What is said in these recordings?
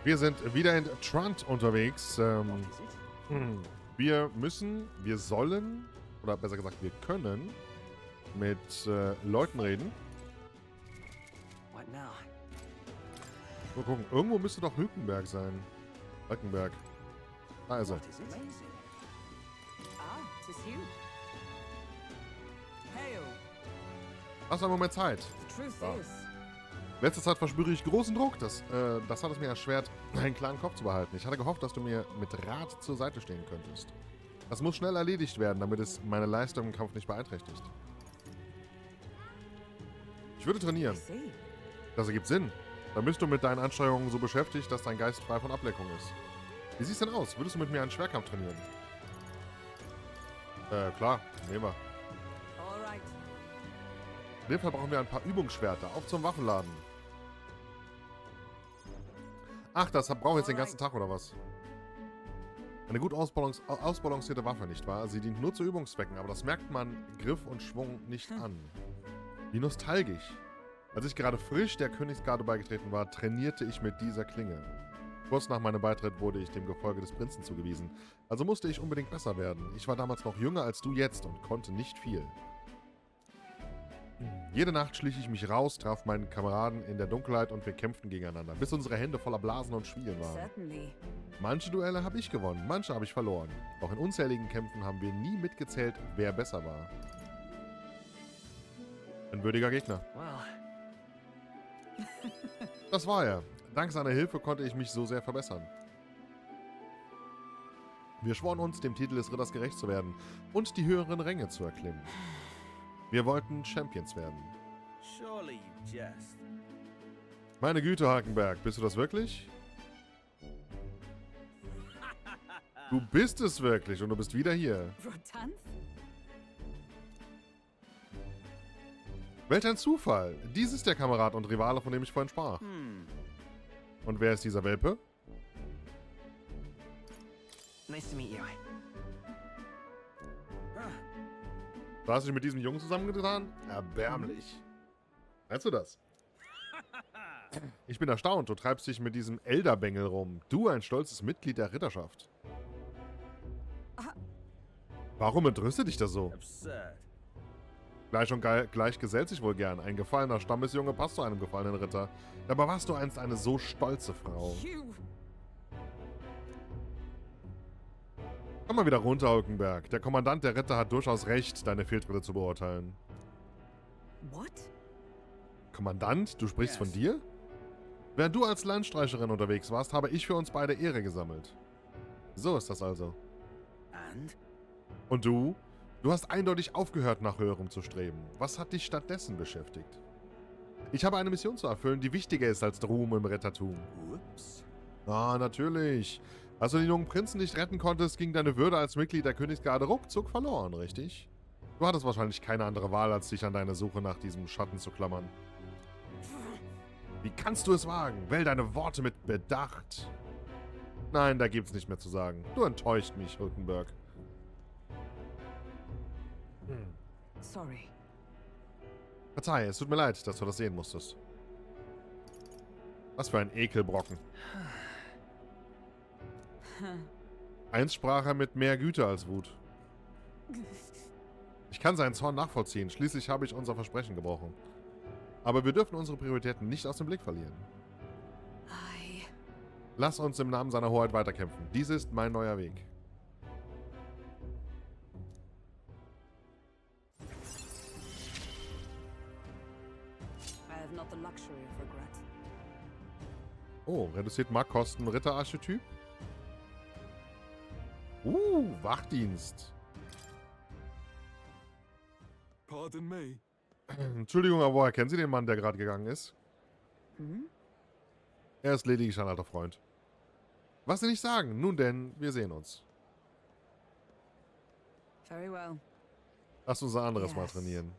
Wir sind wieder in Trant unterwegs. Wir sollen, oder besser gesagt, wir können mit Leuten reden. Mal gucken, irgendwo müsste doch Hülkenberg sein. Hülkenberg. Da ist er. Hast du einen Moment Zeit? Ja. Letzte Zeit verspüre ich großen Druck. Das hat es mir erschwert, einen klaren Kopf zu behalten. Ich hatte gehofft, dass du mir mit Rat zur Seite stehen könntest. Das muss schnell erledigt werden, damit es meine Leistung im Kampf nicht beeinträchtigt. Ich würde trainieren. Das ergibt Sinn. Dann bist du mit deinen Anstrengungen so beschäftigt, dass dein Geist frei von Ablenkung ist. Wie sieht's denn aus? Würdest du mit mir einen Schwerkampf trainieren? Klar. Nehmen wir. In dem Fall brauchen wir ein paar Übungsschwerter. Auf zum Waffenladen. Ach, das brauche ich jetzt den ganzen Tag, oder was? Eine gut ausbalancierte Waffe, nicht wahr? Sie dient nur zu Übungszwecken, aber das merkt man Griff und Schwung nicht an. Wie nostalgisch. Als ich gerade frisch der Königsgarde beigetreten war, trainierte ich mit dieser Klinge. Kurz nach meinem Beitritt wurde ich dem Gefolge des Prinzen zugewiesen. Also musste ich unbedingt besser werden. Ich war damals noch jünger als du jetzt und konnte nicht viel. Jede Nacht schlich ich mich raus, traf meinen Kameraden in der Dunkelheit und wir kämpften gegeneinander, bis unsere Hände voller Blasen und Schwielen waren. Manche Duelle habe ich gewonnen, manche habe ich verloren. Auch in unzähligen Kämpfen haben wir nie mitgezählt, wer besser war. Ein würdiger Gegner. Das war er. Dank seiner Hilfe konnte ich mich so sehr verbessern. Wir schworen uns, dem Titel des Ritters gerecht zu werden und die höheren Ränge zu erklimmen. Wir wollten Champions werden. Meine Güte, Hakenberg, bist du das wirklich? Du bist es wirklich und du bist wieder hier. Welch ein Zufall. Dies ist der Kamerad und Rivale, von dem ich vorhin sprach. Und wer ist dieser Welpe? Nice to meet you. Du hast dich mit diesem Jungen zusammengetan? Erbärmlich. Weißt du das? Ich bin erstaunt, du treibst dich mit diesem Elderbengel rum. Du, ein stolzes Mitglied der Ritterschaft. Warum entrüstet dich das so? Gleich und gleich gesellt sich wohl gern. Ein gefallener Stammesjunge passt zu einem gefallenen Ritter. Dabei warst du einst eine so stolze Frau. Komm mal wieder runter, Hülkenberg. Der Kommandant der Ritter hat durchaus recht, deine Fehltritte zu beurteilen. What? Kommandant? Du sprichst von dir? Während du als Landstreicherin unterwegs warst, habe ich für uns beide Ehre gesammelt. So ist das also. Und du? Du hast eindeutig aufgehört, nach Höherem zu streben. Was hat dich stattdessen beschäftigt? Ich habe eine Mission zu erfüllen, die wichtiger ist als Ruhm im Rittertum. Ups. Ah, natürlich. Als du den jungen Prinzen nicht retten konntest, ging deine Würde als Mitglied der Königsgarde ruckzuck verloren, richtig? Du hattest wahrscheinlich keine andere Wahl, als dich an deine Suche nach diesem Schatten zu klammern. Wie kannst du es wagen? Wähl deine Worte mit Bedacht. Nein, da gibt's nicht mehr zu sagen. Du enttäuscht mich, Hülkenberg. Sorry. Verzeih, es tut mir leid, dass du das sehen musstest. Was für ein Ekelbrocken. Einst sprach er mit mehr Güte als Wut. Ich kann seinen Zorn nachvollziehen. Schließlich habe ich unser Versprechen gebrochen. Aber wir dürfen unsere Prioritäten nicht aus dem Blick verlieren. Lass uns im Namen seiner Hoheit weiterkämpfen. Dies ist mein neuer Weg. Oh, reduziert Marktkosten Ritterarchetyp. Wachdienst. Pardon me. Entschuldigung, aber woher kennen Sie den Mann, der gerade gegangen ist? Er ist lediglich ein alter Freund. Was Sie nicht sagen? Nun denn, wir sehen uns. Very well. Lass uns ein anderes Mal trainieren.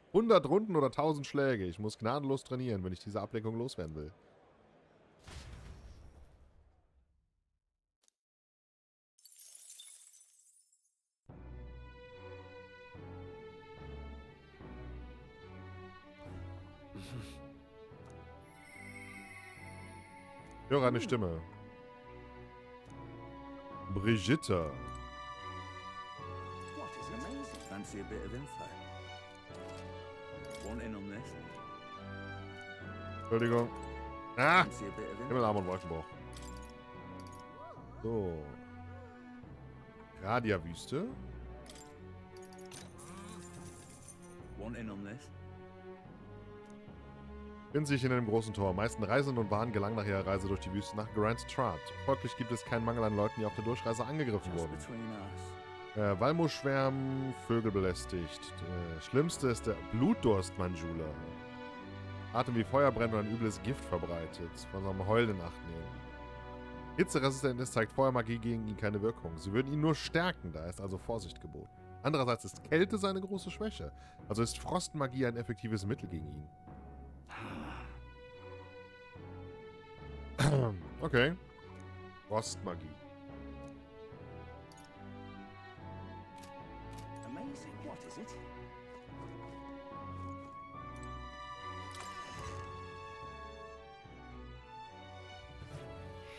100 Runden oder 1000 Schläge. Ich muss gnadenlos trainieren, wenn ich diese Ablenkung loswerden will. Höre eine Stimme. Brigitte. What is amazing? Fancy a bit of info. Want in on this? Entschuldigung. Ah! Fancy a bit of info. Himmelarm und Wolkenbruch. So. Radia-Wüste. Want in on this? Finden sich in einem großen Tor. Meisten Reisenden und Waren gelangen nach ihrer Reise durch die Wüste nach Grand Strat. Folglich gibt es keinen Mangel an Leuten, die auf der Durchreise angegriffen Just wurden. between us. Walmuschschwärmen, Vögel belästigt. Schlimmste ist der Blutdurst-Manjula. Atem wie Feuer brennt und ein übles Gift verbreitet. Von seinem Heulen in Acht nehmen. Hitzeresistent ist, zeigt Feuermagie gegen ihn keine Wirkung. Sie würden ihn nur stärken, da ist also Vorsicht geboten. Andererseits ist Kälte seine große Schwäche. Also ist Frostmagie ein effektives Mittel gegen ihn. Okay. Frostmagie. Amazing. What is it?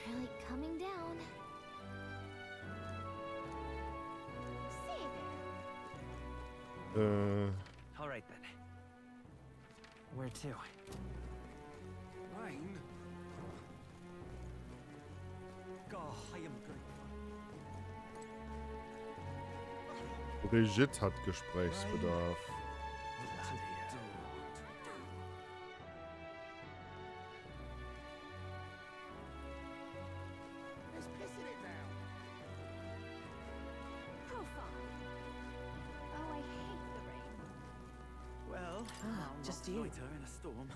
Really coming down. See there. All right then. Where to? Rain? God, I am good. Brigitte hat Gesprächsbedarf. It's pissing it down. How far? Oh, I hate the rain. Well, just not you. lighter in a storm.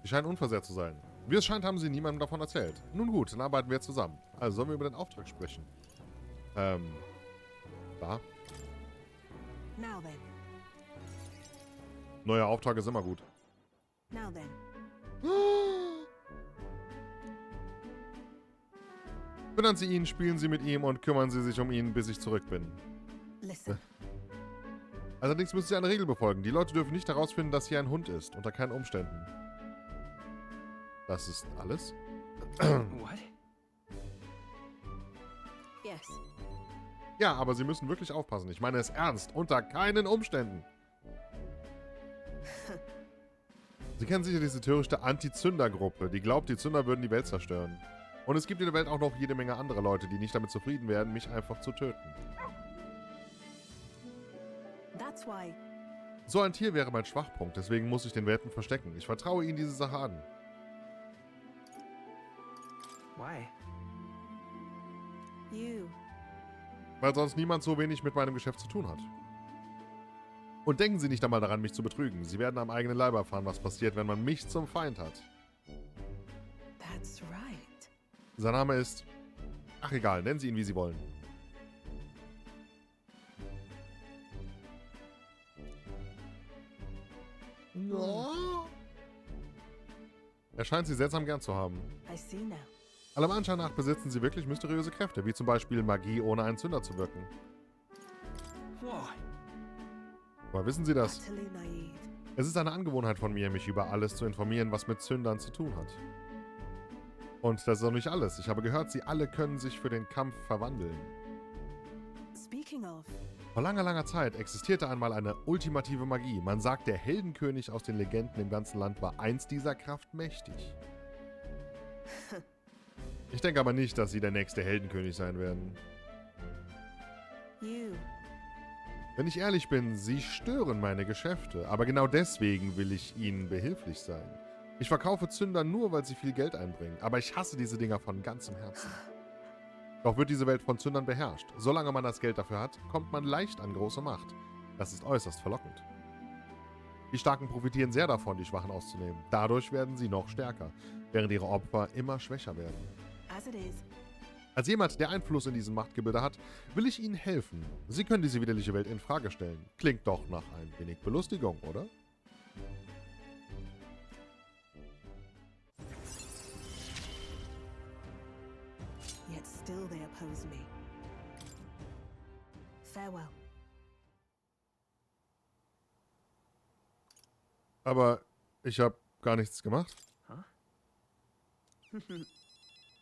Sie scheinen unversehrt zu sein. Wie es scheint, haben sie niemandem davon erzählt. Nun gut, dann arbeiten wir zusammen. Also sollen wir über den Auftrag sprechen. Da. Now then. Neuer Auftrag ist immer gut. Now then. Füttern Sie ihn, spielen Sie mit ihm und kümmern Sie sich um ihn, bis ich zurück bin. Listen. Allerdings müssen Sie eine Regel befolgen. Die Leute dürfen nicht herausfinden, dass hier ein Hund ist. Unter keinen Umständen. Das ist alles? What? Yes. Ja, aber Sie müssen wirklich aufpassen. Ich meine es ernst. Unter keinen Umständen. Sie kennen sicher diese törichte Anti-Zünder-Gruppe, die glaubt, die Zünder würden die Welt zerstören. Und es gibt in der Welt auch noch jede Menge andere Leute, die nicht damit zufrieden werden, mich einfach zu töten. That's why. So ein Tier wäre mein Schwachpunkt, deswegen muss ich den Welpen verstecken. Ich vertraue ihnen diese Sache an. Why? You. Weil sonst niemand so wenig mit meinem Geschäft zu tun hat. Und denken Sie nicht einmal daran, mich zu betrügen. Sie werden am eigenen Leib erfahren, was passiert, wenn man mich zum Feind hat. That's right. Sein Name ist... Ach egal, nennen Sie ihn, wie Sie wollen. Er scheint Sie seltsam gern zu haben. I see now. Allem Anschein nach besitzen Sie wirklich mysteriöse Kräfte, wie zum Beispiel Magie, ohne einen Zünder zu wirken. Why? Woher wissen Sie das? Utterly naive. Es ist eine Angewohnheit von mir, mich über alles zu informieren, was mit Zündern zu tun hat. Und das ist auch nicht alles. Ich habe gehört, Sie alle können sich für den Kampf verwandeln. Speaking of. Vor langer, langer Zeit existierte einmal eine ultimative Magie. Man sagt, der Heldenkönig aus den Legenden im ganzen Land war einst dieser Kraft mächtig. Ich denke aber nicht, dass Sie der nächste Heldenkönig sein werden. You. Wenn ich ehrlich bin, Sie stören meine Geschäfte. Aber genau deswegen will ich Ihnen behilflich sein. Ich verkaufe Zünder nur, weil sie viel Geld einbringen. Aber ich hasse diese Dinger von ganzem Herzen. Doch wird diese Welt von Zündern beherrscht. Solange man das Geld dafür hat, kommt man leicht an große Macht. Das ist äußerst verlockend. Die Starken profitieren sehr davon, die Schwachen auszunehmen. Dadurch werden sie noch stärker, während ihre Opfer immer schwächer werden. As it is. Als jemand, der Einfluss in diesem Machtgebilde hat, will ich Ihnen helfen. Sie können diese widerliche Welt in Frage stellen. Klingt doch nach ein wenig Belustigung, oder? Yet still they oppose me. Farewell. Aber ich habe gar nichts gemacht.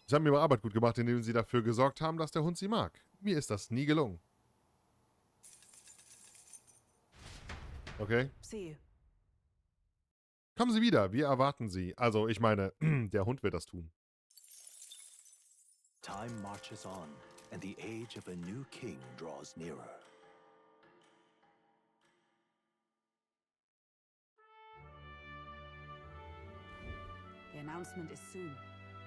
Sie haben ihre Arbeit gut gemacht, indem sie dafür gesorgt haben, dass der Hund sie mag. Mir ist das nie gelungen. Okay. See you. Kommen Sie wieder, wir erwarten Sie. Also, ich meine, der Hund wird das tun. Time marches on, and the age of a new king draws nearer. The announcement is soon.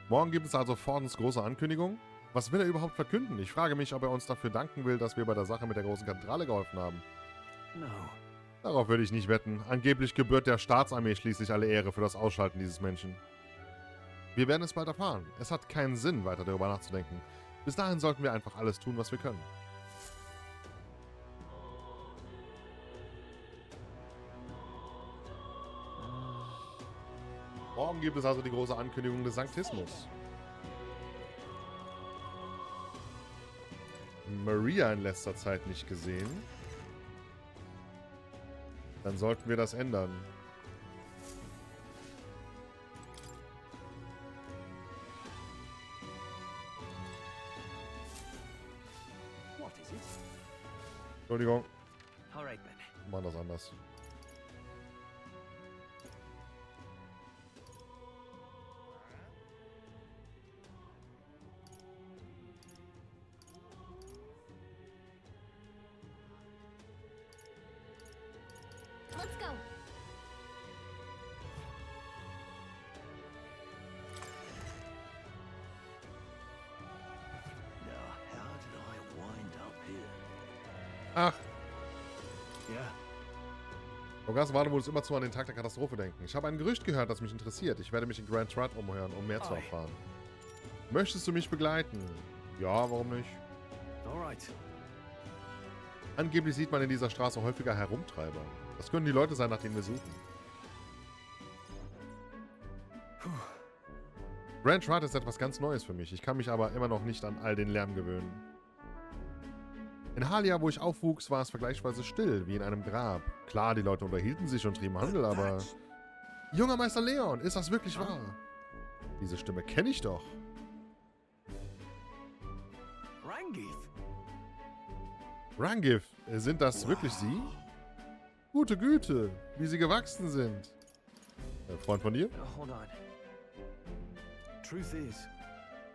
Morgen gibt es also Fordens große Ankündigung. Was will er überhaupt verkünden? Ich frage mich, ob er uns dafür danken will, dass wir bei der Sache mit der großen Kathedrale geholfen haben. No. Darauf würde ich nicht wetten. Angeblich gebührt der Staatsarmee schließlich alle Ehre für das Ausschalten dieses Menschen. Wir werden es bald erfahren. Es hat keinen Sinn, weiter darüber nachzudenken. Bis dahin sollten wir einfach alles tun, was wir können. Morgen gibt es also die große Ankündigung des Sanktismus. Maria in letzter Zeit nicht gesehen. Dann sollten wir das ändern. What is it? Entschuldigung, All right then. wir machen das anders. Let's go. Now, how did I wind up here? Ach, Yeah. Orgas Warte, wohl immer zu an den Tag der Katastrophe denken. Ich habe ein Gerücht gehört, das mich interessiert. Ich werde mich in Grand Trad umhören, um mehr zu Ei. erfahren. Möchtest du mich begleiten? Ja, warum nicht? All right. Angeblich sieht man in dieser Straße häufiger Herumtreiber. Das können die Leute sein, nach denen wir suchen. Grand Trad ist etwas ganz Neues für mich. Ich kann mich aber immer noch nicht an all den Lärm gewöhnen. In Halia, wo ich aufwuchs, war es vergleichsweise still, wie in einem Grab. Klar, die Leute unterhielten sich und trieben Handel, aber... Junger Meister Leon, ist das wirklich wahr? Diese Stimme kenne ich doch. Rangif. Rangif, sind das wirklich Sie? Gute Güte, wie Sie gewachsen sind. Freund von dir? Hold on. Truth is,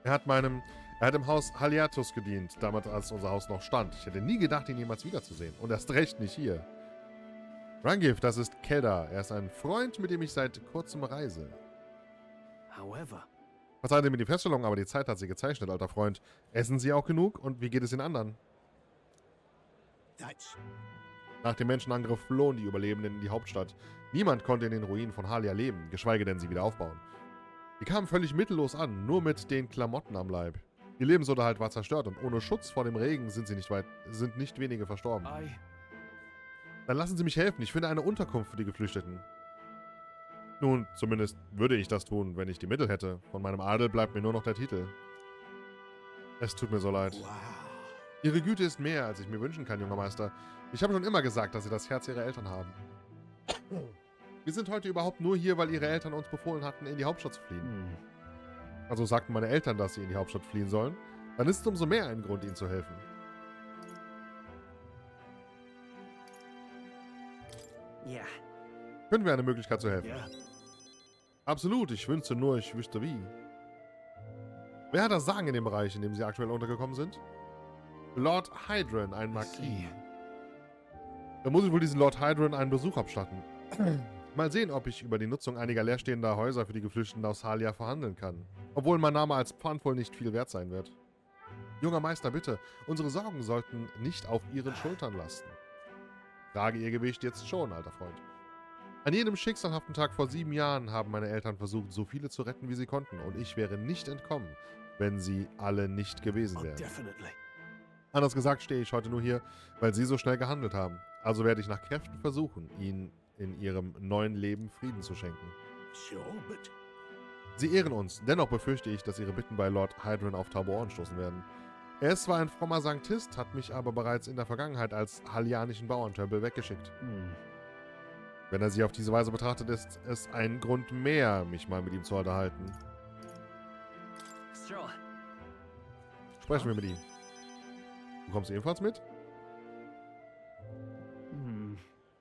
Er hat im Haus Haliatus gedient, damals als unser Haus noch stand. Ich hätte nie gedacht, ihn jemals wiederzusehen. Und erst recht nicht hier. Rangif, das ist Keldar. Er ist ein Freund, mit dem ich seit kurzem reise. however, Verzeiht mir die Feststellung, aber die Zeit hat sie gezeichnet, alter Freund. Essen Sie auch genug? Und wie geht es den anderen? that's Nach dem Menschenangriff flohen die Überlebenden in die Hauptstadt. Niemand konnte in den Ruinen von Halia leben, geschweige denn sie wieder aufbauen. Die kamen völlig mittellos an, nur mit den Klamotten am Leib. Ihr Lebensunterhalt war zerstört und ohne Schutz vor dem Regen sind nicht wenige verstorben. I. Dann lassen Sie mich helfen, ich finde eine Unterkunft für die Geflüchteten. Nun, zumindest würde ich das tun, wenn ich die Mittel hätte. Von meinem Adel bleibt mir nur noch der Titel. Es tut mir so leid. Wow. Ihre Güte ist mehr, als ich mir wünschen kann, junger Meister. Ich habe schon immer gesagt, dass Sie das Herz Ihrer Eltern haben. Wir sind heute überhaupt nur hier, weil Ihre Eltern uns befohlen hatten, in die Hauptstadt zu fliehen. Also sagten meine Eltern, dass sie in die Hauptstadt fliehen sollen. Dann ist es umso mehr ein Grund, ihnen zu helfen. Yeah. Können wir eine Möglichkeit zu helfen? Yeah. Absolut, ich wünschte nur, ich wüsste wie. Wer hat das Sagen in dem Bereich, in dem Sie aktuell untergekommen sind? Lord Hydron, ein Marquis. Da muss ich wohl diesen Lord Hydron einen Besuch abstatten. Mal sehen, ob ich über die Nutzung einiger leerstehender Häuser für die Geflüchteten aus Halia verhandeln kann. Obwohl mein Name als Pfand wohl nicht viel wert sein wird. Junger Meister, bitte, unsere Sorgen sollten nicht auf Ihren Schultern lasten. Trage Ihr Gewicht jetzt schon, alter Freund. An jenem schicksalhaften Tag vor 7 Jahren haben meine Eltern versucht, so viele zu retten, wie sie konnten. Und ich wäre nicht entkommen, wenn sie alle nicht gewesen Oh, wären. definitely. Anders gesagt stehe ich heute nur hier, weil Sie so schnell gehandelt haben. Also werde ich nach Kräften versuchen, Ihnen in Ihrem neuen Leben Frieden zu schenken. Sure, but Sie ehren uns, dennoch befürchte ich, dass Ihre Bitten bei Lord Hydron auf taube Ohren stoßen werden. Er ist zwar ein frommer Sanktist, hat mich aber bereits in der Vergangenheit als halianischen Bauerntempel weggeschickt. Wenn er Sie auf diese Weise betrachtet, ist es ein Grund mehr, mich mal mit ihm zu unterhalten. stroll. Sprechen wir mit ihm. Du kommst ebenfalls mit?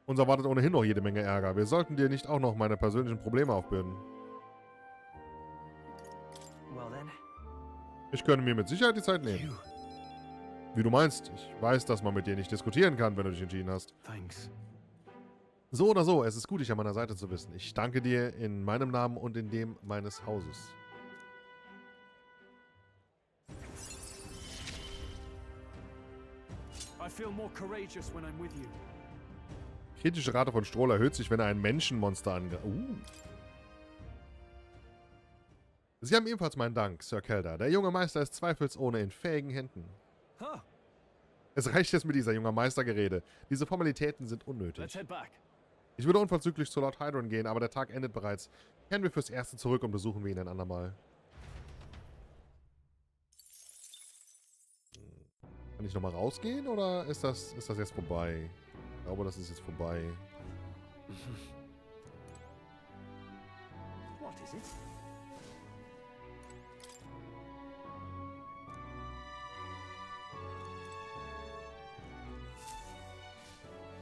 Uns erwartet ohnehin noch jede Menge Ärger. Wir sollten dir nicht auch noch meine persönlichen Probleme aufbürden. Well then. Ich könnte mir mit Sicherheit die Zeit nehmen. Wie du meinst. Ich weiß, dass man mit dir nicht diskutieren kann, wenn du dich entschieden hast. Thanks. So oder so, es ist gut, dich an meiner Seite zu wissen. Ich danke dir in meinem Namen und in dem meines Hauses. I feel more courageous when I'm with you. Kritische Rate von Strohl erhöht sich, wenn er ein Menschenmonster angreift. Sie haben ebenfalls meinen Dank, Sir Keldar. Der junge Meister ist zweifelsohne in fähigen Händen. Huh. Es reicht jetzt mit dieser junger Meistergerede. Diese Formalitäten sind Let's unnötig. head back. Ich würde unverzüglich zu Lord Hydron gehen, aber der Tag endet bereits. Kehren wir fürs Erste zurück und besuchen wir ihn ein andermal. Kann ich nochmal rausgehen oder ist das jetzt vorbei? Ich glaube, das ist jetzt vorbei. What is it?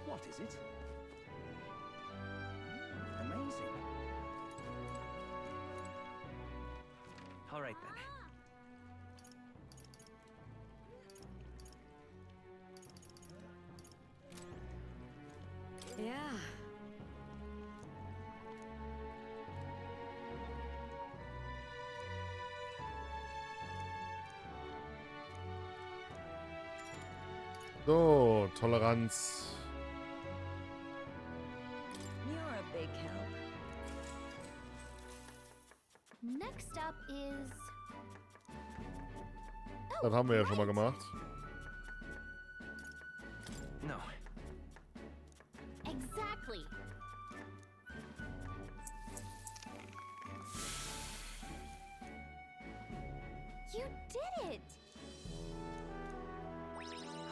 What is it? Amazing. All right then. Yeah. So, Toleranz. You're a big help. Next up is... Das haben wir ja schon mal gemacht. No. Exactly. You did it!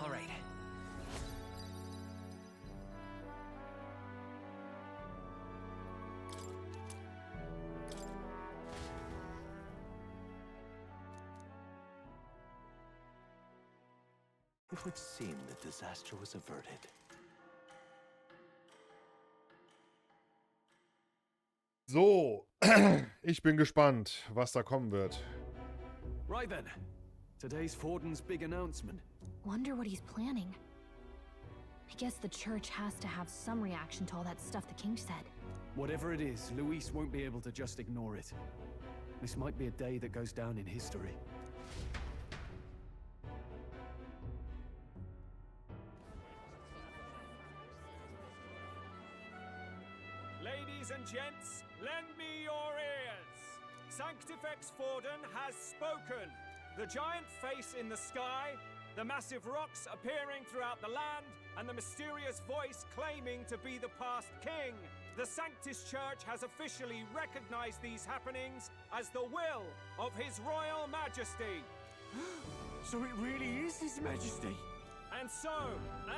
All right. It would seem that disaster was averted. So, ich bin gespannt, was da kommen wird. Right then. Today's Forden's big announcement. Wonder what he's planning. I guess the church has to have some reaction to all that stuff the king said. Whatever it is, Luis won't be able to just ignore it. This might be a day that goes down in history. Ladies and gents, lend me your ears. Sanctifex Forden has spoken. The giant face in the sky, the massive rocks appearing throughout the land, and the mysterious voice claiming to be the past king. The Sanctis Church has officially recognized these happenings as the will of His Royal Majesty. So it really is His Majesty. And so,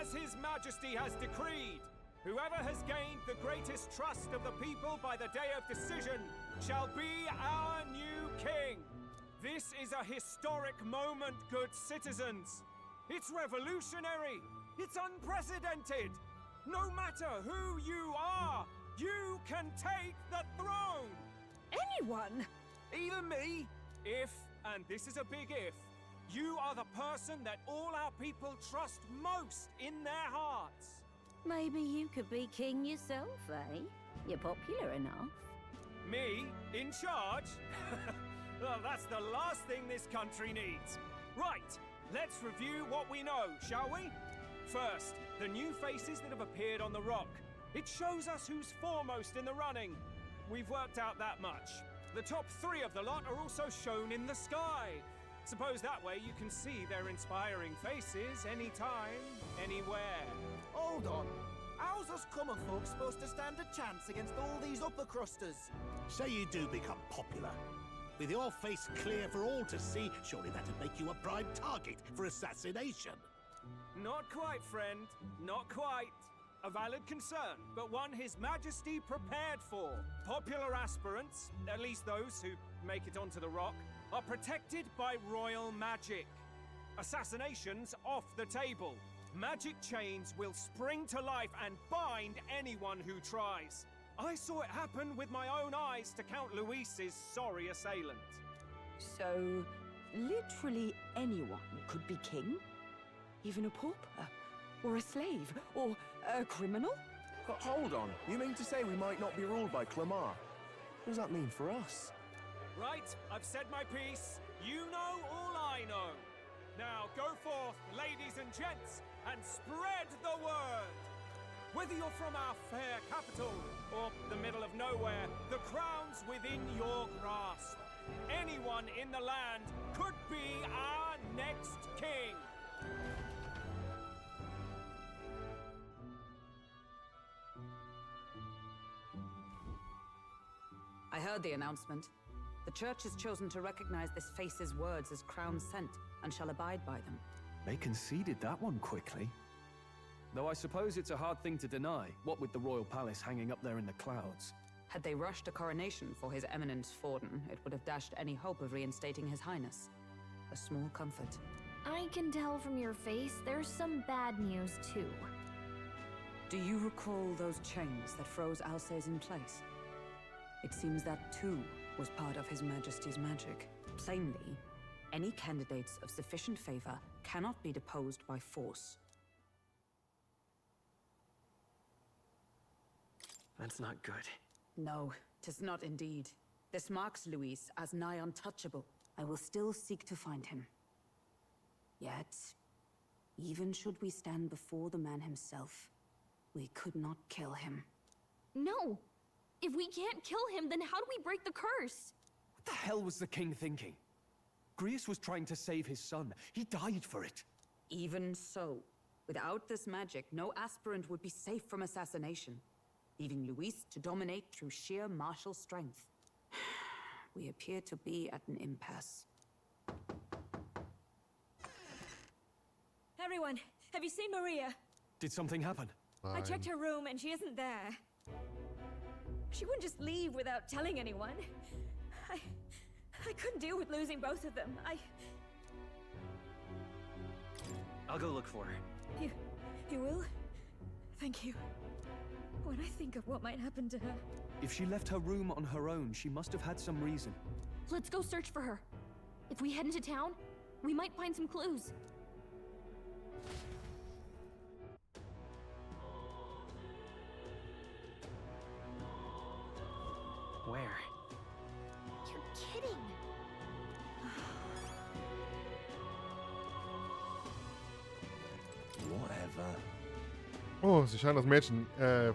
as His Majesty has decreed, whoever has gained the greatest trust of the people by the day of decision shall be our new king. This is a historic moment, good citizens. It's revolutionary. It's unprecedented. No matter who you are, you can take the throne. Anyone? Even me. If, and this is a big if, you are the person that all our people trust most in their hearts. Maybe you could be king yourself, eh? You're popular enough. Me? In charge? Well, that's the last thing this country needs. Right, let's review what we know, shall we? First, the new faces that have appeared on the rock. It shows us who's foremost in the running. We've worked out that much. The top 3 of the lot are also shown in the sky. Suppose that way you can see their inspiring faces anytime, anywhere. Hold on. How's us common folks supposed to stand a chance against all these upper crusters? Say you do become popular. With your face clear for all to see, surely that'd make you a prime target for assassination. Not quite, friend. Not quite. A valid concern, but one His Majesty prepared for. Popular aspirants, at least those who make it onto the rock, are protected by royal magic. Assassinations off the table. Magic chains will spring to life and bind anyone who tries. I saw it happen with my own eyes to Count Luis's sorry assailant. So, literally anyone could be king? Even a pauper? Or a slave? Or a criminal? Hold on. You mean to say we might not be ruled by Clamar? What does that mean for us? Right, I've said my piece. You know all I know. Now go forth, ladies and gents, and spread the word. Whether you're from our fair capital or the middle of nowhere, the crown's within your grasp. Anyone in the land could be our next king. I heard the announcement. The church has chosen to recognize this face's words as crown sent and shall abide by them. They conceded that one quickly. Though I suppose it's a hard thing to deny, what with the royal palace hanging up there in the clouds. Had they rushed a coronation for His Eminence Forden, it would have dashed any hope of reinstating His Highness. A small comfort. I can tell from your face there's some bad news too. Do you recall those chains that froze Alsace in place? It seems that too was part of His Majesty's magic. Plainly, any candidates of sufficient favor cannot be deposed by force. That's not good. No, 'tis not indeed. This marks Luis as nigh untouchable. I will still seek to find him. Yet, even should we stand before the man himself, we could not kill him. No! If we can't kill him, then how do we break the curse? What the hell was the king thinking? Grius was trying to save his son. He died for it. Even so, without this magic, no aspirant would be safe from assassination, leaving Luis to dominate through sheer martial strength. We appear to be at an impasse. Everyone, have you seen Maria? Did something happen? I checked her room and she isn't there. She wouldn't just leave without telling anyone. I couldn't deal with losing both of them. I'll go look for her. You will? Thank you. When I think of what might happen to her... If she left her room on her own, she must have had some reason. Let's go search for her. If we head into town, we might find some clues. Where? You're kidding. Whatever. Oh, sie scheinen das Mädchen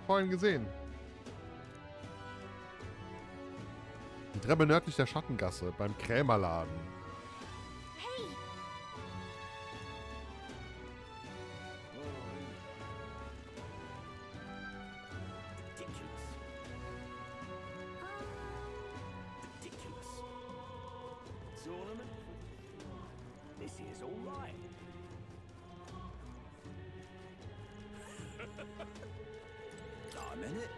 vorhin gesehen. Die Treppe nördlich der Schattengasse, beim Krämerladen. Hey! Ridiculous. Tournament? This is all right. I'm in it.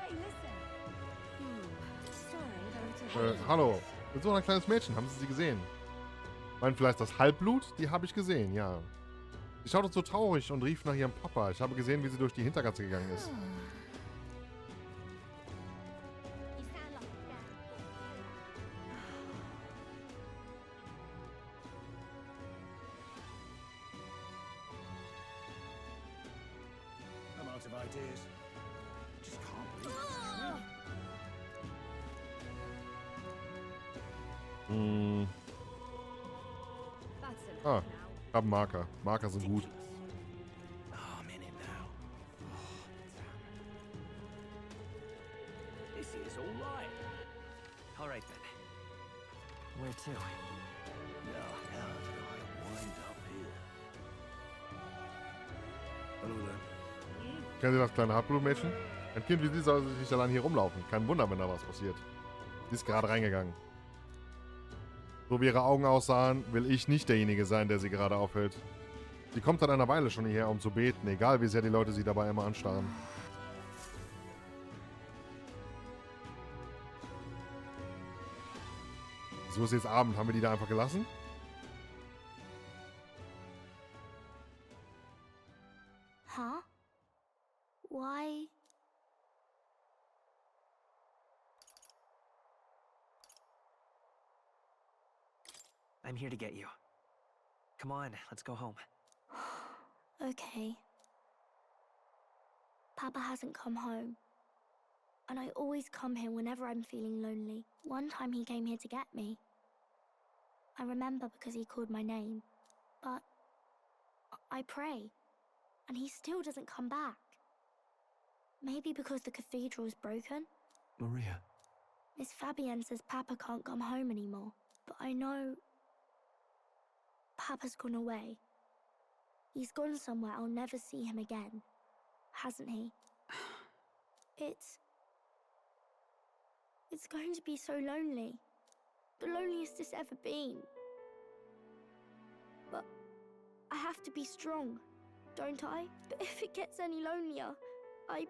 Hey, listen. Sorry, but... Hallo. Mit so ein kleines Mädchen. Haben Sie sie gesehen? Meinen vielleicht das Halbblut? Die habe ich gesehen, ja. Sie schaute so traurig und rief nach ihrem Papa. Ich habe gesehen, wie sie durch die Hintergasse gegangen ist. I'm out of ideas. Just can't believe it. Hm. Ah, ich habe einen Marker. Marker sind gut. Oh, I'm in it now. Oh, damn. This is all right. All right then. Where to? Now, how did I wind up here? Hello there. Kennen Sie das kleine Hartblutmädchen? Ein Kind wie sie soll nicht allein hier rumlaufen. Kein Wunder, wenn da was passiert. Sie ist gerade reingegangen. So wie ihre Augen aussahen, will ich nicht derjenige sein, der sie gerade aufhält. Sie kommt seit einer Weile schon hierher, um zu beten, egal wie sehr die Leute sie dabei immer anstarren. So ist jetzt Abend. Haben wir die da einfach gelassen? Huh? Why? I'm here to get you. Come on, let's go home. Okay. Papa hasn't come home. And I always come here whenever I'm feeling lonely. One time he came here to get me. I remember because he called my name. But I pray, and he still doesn't come back. Maybe because the cathedral's broken? Maria. Miss Fabienne says Papa can't come home anymore. But I know Papa's gone away. He's gone somewhere I'll never see him again. Hasn't he? It's going to be so lonely. The loneliest it's ever been. But I have to be strong, don't I? But if it gets any lonelier, I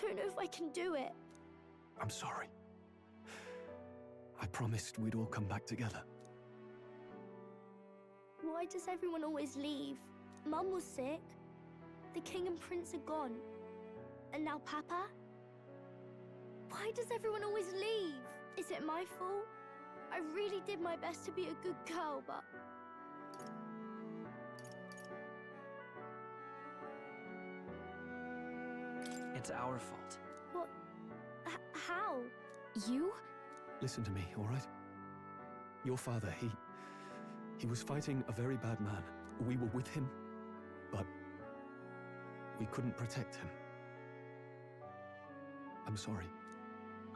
don't know if I can do it. I'm sorry. I promised we'd all come back together. Why does everyone always leave? Mum was sick. The king and prince are gone. And now Papa? Why does everyone always leave? Is it my fault? I really did my best to be a good girl, but... It's our fault. What? How? You? Listen to me, all right? Your father, he was fighting a very bad man. We were with him, but we couldn't protect him. I'm sorry.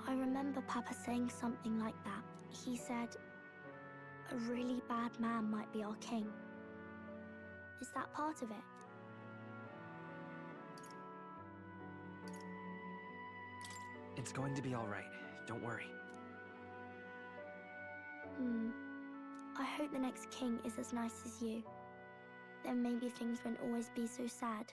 I remember Papa saying something like that. He said, a really bad man might be our king. Is that part of it? It's going to be all right. Don't worry. I hope the next king is as nice as you. Then maybe things won't always be so sad.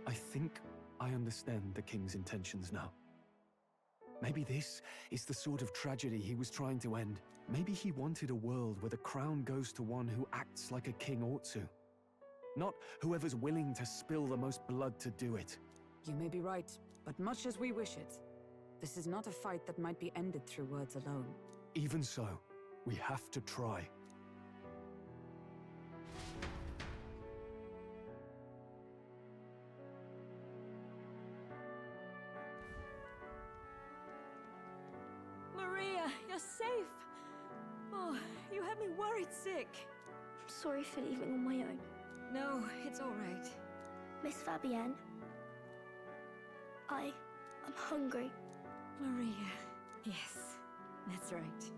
I think I understand the king's intentions now. Maybe this is the sort of tragedy he was trying to end. Maybe he wanted a world where the crown goes to one who acts like a king ought to. Not whoever's willing to spill the most blood to do it. You may be right, but much as we wish it, this is not a fight that might be ended through words alone. Even so, we have to try. Maria, you're safe. Oh, you had me worried sick. I'm sorry for leaving on my own. No, it's all right. Miss Fabienne, I'm hungry. Maria, yes, that's right.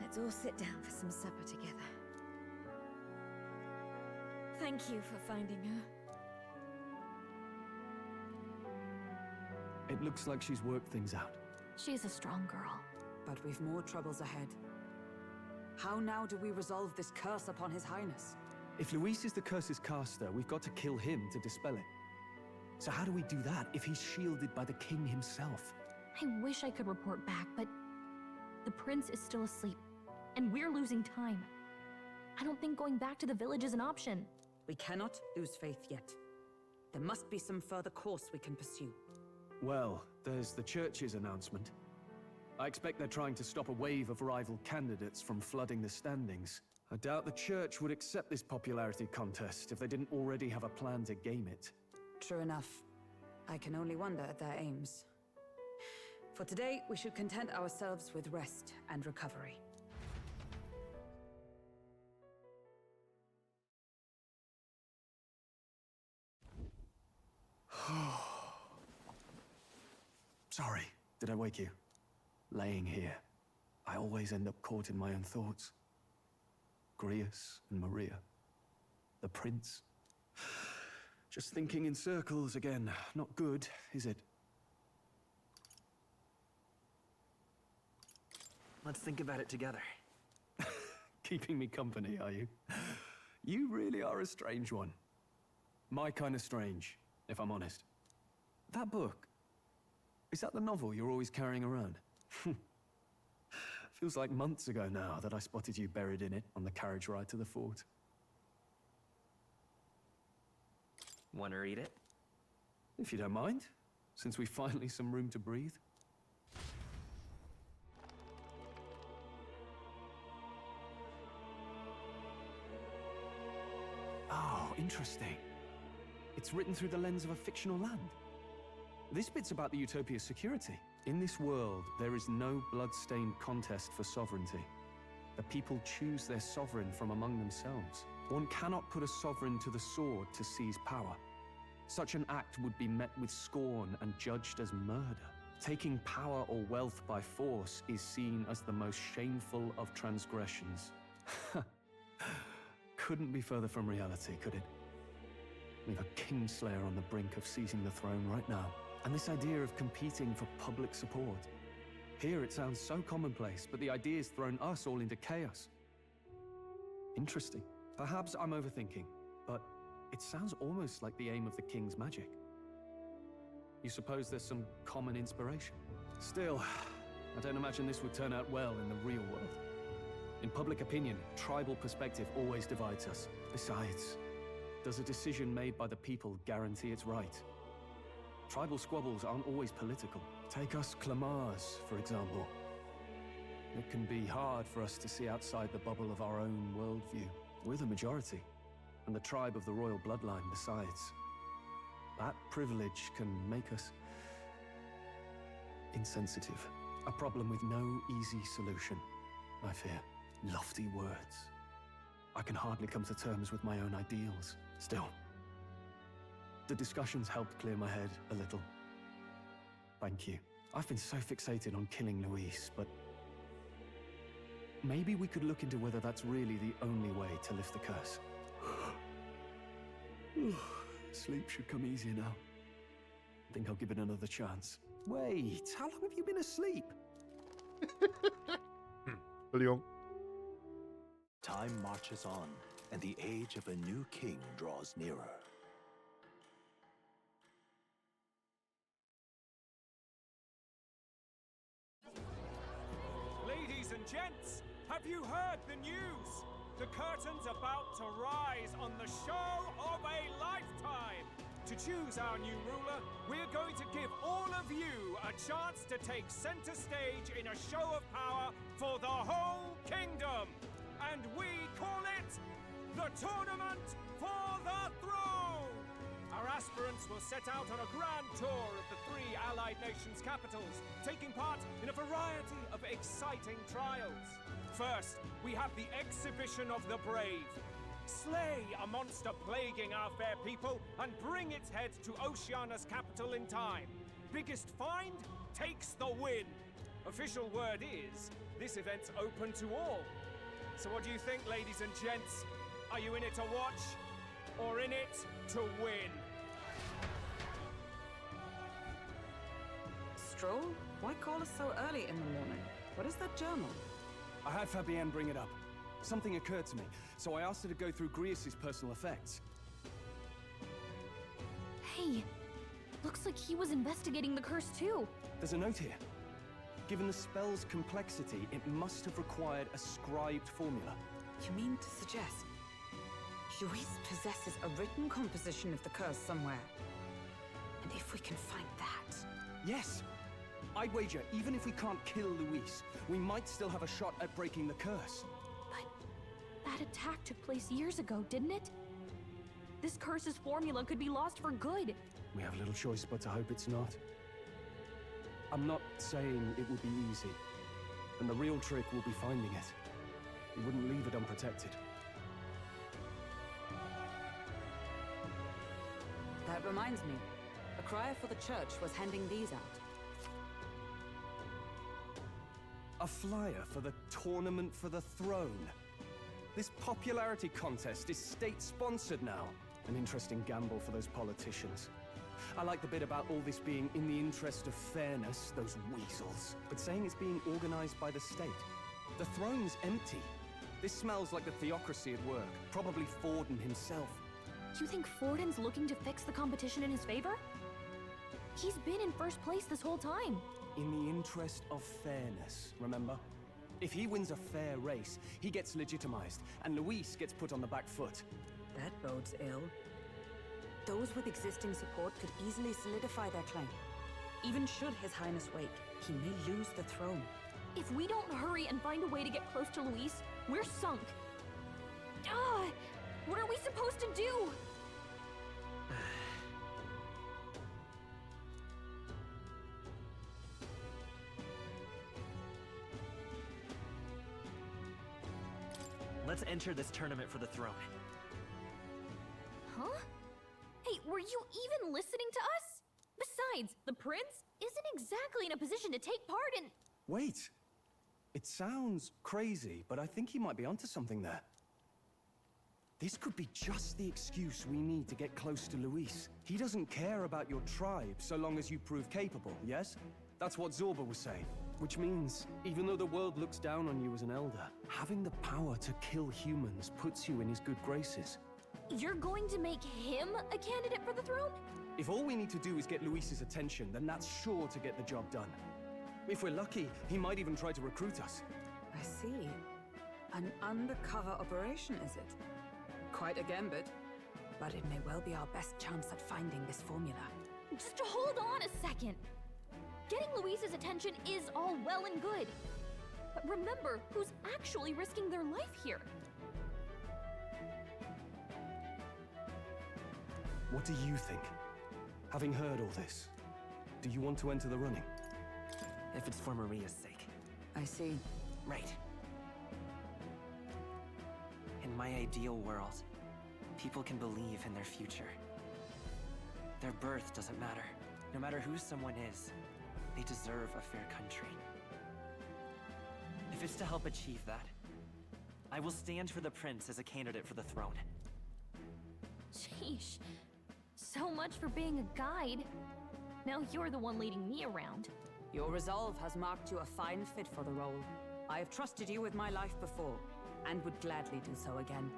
Let's all sit down for some supper together. Thank you for finding her. It looks like she's worked things out. She's a strong girl. But we've more troubles ahead. How now do we resolve this curse upon His Highness? If Luis is the curse's caster, we've got to kill him to dispel it. So how do we do that if he's shielded by the king himself? I wish I could report back, but the prince is still asleep, and we're losing time. I don't think going back to the village is an option. We cannot lose faith yet. There must be some further course we can pursue. Well, there's the church's announcement. I expect they're trying to stop a wave of rival candidates from flooding the standings. I doubt the church would accept this popularity contest if they didn't already have a plan to game it. True enough. I can only wonder at their aims. For today, we should content ourselves with rest and recovery. Sorry, did I wake you? Laying here, I always end up caught in my own thoughts. Grius and Maria. The prince. Just thinking in circles again. Not good, is it? Let's think about it together. Keeping me company, are you? You really are a strange one. My kind of strange, if I'm honest. That book, is that the novel you're always carrying around? Feels like months ago now that I spotted you buried in it on the carriage ride to the fort. Want to read it? If you don't mind, since we've finally some room to breathe. Oh, interesting. It's written through the lens of a fictional land. This bit's about the utopia's security. In this world, there is no blood-stained contest for sovereignty. The people choose their sovereign from among themselves. One cannot put a sovereign to the sword to seize power. Such an act would be met with scorn and judged as murder. Taking power or wealth by force is seen as the most shameful of transgressions. Couldn't be further from reality, could it? We've a kingslayer on the brink of seizing the throne right now. And this idea of competing for public support. Here it sounds so commonplace, but the idea's thrown us all into chaos. Interesting. Perhaps I'm overthinking, but it sounds almost like the aim of the king's magic. You suppose there's some common inspiration? Still, I don't imagine this would turn out well in the real world. In public opinion, tribal perspective always divides us. Besides, does a decision made by the people guarantee it's right? Tribal squabbles aren't always political. Take us Clamars, for example. It can be hard for us to see outside the bubble of our own worldview. We're the majority, and the tribe of the royal bloodline besides. That privilege can make us insensitive. A problem with no easy solution, I fear. Lofty words. I can hardly come to terms with my own ideals. Still, the discussions helped clear my head a little. Thank you. I've been so fixated on killing Luis, but maybe we could look into whether that's really the only way to lift the curse. Sleep should come easier now. I think I'll give it another chance. Wait, how long have you been asleep? Entschuldigung. Time marches on, and the age of a new king draws nearer. Ladies and gents, have you heard the news? The curtain's about to rise on the show of a lifetime. To choose our new ruler, we're going to give all of you a chance to take center stage in a show of power for the whole kingdom. And we call it the Tournament for the Throne! Our aspirants will set out on a grand tour of the 3 allied nations' capitals, taking part in a variety of exciting trials. First, we have the Exhibition of the Brave. Slay a monster plaguing our fair people and bring its head to Oceania's capital in time. Biggest find takes the win. Official word is, this event's open to all. So what do you think, ladies and gents? Are you in it to watch, or in it to win? Stroll? Why call us so early in the morning? What is that journal? I had Fabienne bring it up. Something occurred to me, so I asked her to go through Grius' personal effects. Hey, looks like he was investigating the curse too. There's a note here. Given the spell's complexity, it must have required a scribed formula. You mean to suggest Luis possesses a written composition of the curse somewhere? And if we can find that... Yes! I'd wager, even if we can't kill Luis, we might still have a shot at breaking the curse. But that attack took place years ago, didn't it? This curse's formula could be lost for good. We have little choice but to hope it's not. I'm not saying it will be easy, and the real trick will be finding it. We wouldn't leave it unprotected. That reminds me. A crier for the church was handing these out. A flyer for the Tournament for the Throne. This popularity contest is state-sponsored now. An interesting gamble for those politicians. I like the bit about all this being in the interest of fairness, those weasels. But saying it's being organized by the state. The throne's empty. This smells like the theocracy at work. Probably Forden himself. You think Forden's looking to fix the competition in his favor? He's been in first place this whole time. In the interest of fairness, remember? If he wins a fair race, he gets legitimized, and Luis gets put on the back foot. That bodes ill. Those with existing support could easily solidify their claim. Even should His Highness wake, he may lose the throne. If we don't hurry and find a way to get close to Luis, we're sunk. What are we supposed to do? Let's enter this tournament for the throne. Huh? Hey, were you even listening to us? Besides, the prince isn't exactly in a position to take part in... Wait. It sounds crazy, but I think he might be onto something there. This could be just the excuse we need to get close to Luis. He doesn't care about your tribe so long as you prove capable, yes? That's what Zorba was saying. Which means, even though the world looks down on you as an elder, having the power to kill humans puts you in his good graces. You're going to make him a candidate for the throne? If all we need to do is get Luis's attention, then that's sure to get the job done. If we're lucky, he might even try to recruit us. I see. An undercover operation, is it? Quite a gambit. But it may well be our best chance at finding this formula. Just hold on a second. Getting Luis's attention is all well and good. But remember who's actually risking their life here. What do you think? Having heard all this, do you want to enter the running? If it's for Maria's sake. I see. Right. In my ideal world, people can believe in their future. Their birth doesn't matter. No matter who someone is, they deserve a fair country. If it's to help achieve that, I will stand for the prince as a candidate for the throne. Sheesh. So much for being a guide. Now you're the one leading me around. Your resolve has marked you a fine fit for the role. I have trusted you with my life before, and would gladly do so again.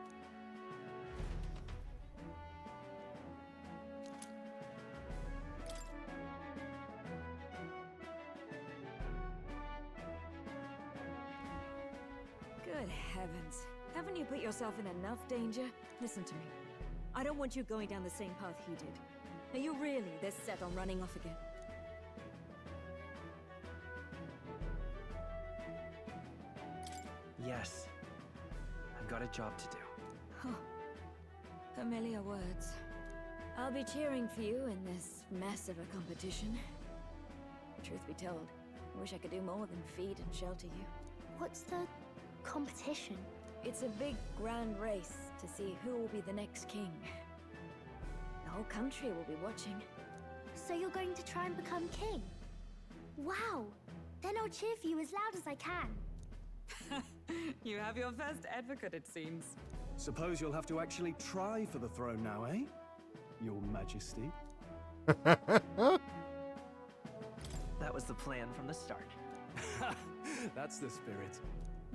Good heavens. Haven't you put yourself in enough danger? Listen to me. I don't want you going down the same path he did. Are you really this set on running off again? Yes. I've got a job to do. Huh. Familiar words. I'll be cheering for you in this mess of a competition. Truth be told, I wish I could do more than feed and shelter you. What's the competition? It's a big, grand race to see who will be the next king. The whole country will be watching. So you're going to try and become king? Wow! Then I'll cheer for you as loud as I can. You have your first advocate, it seems. Suppose you'll have to actually try for the throne now, eh? Your Majesty. That was the plan from the start. That's the spirit.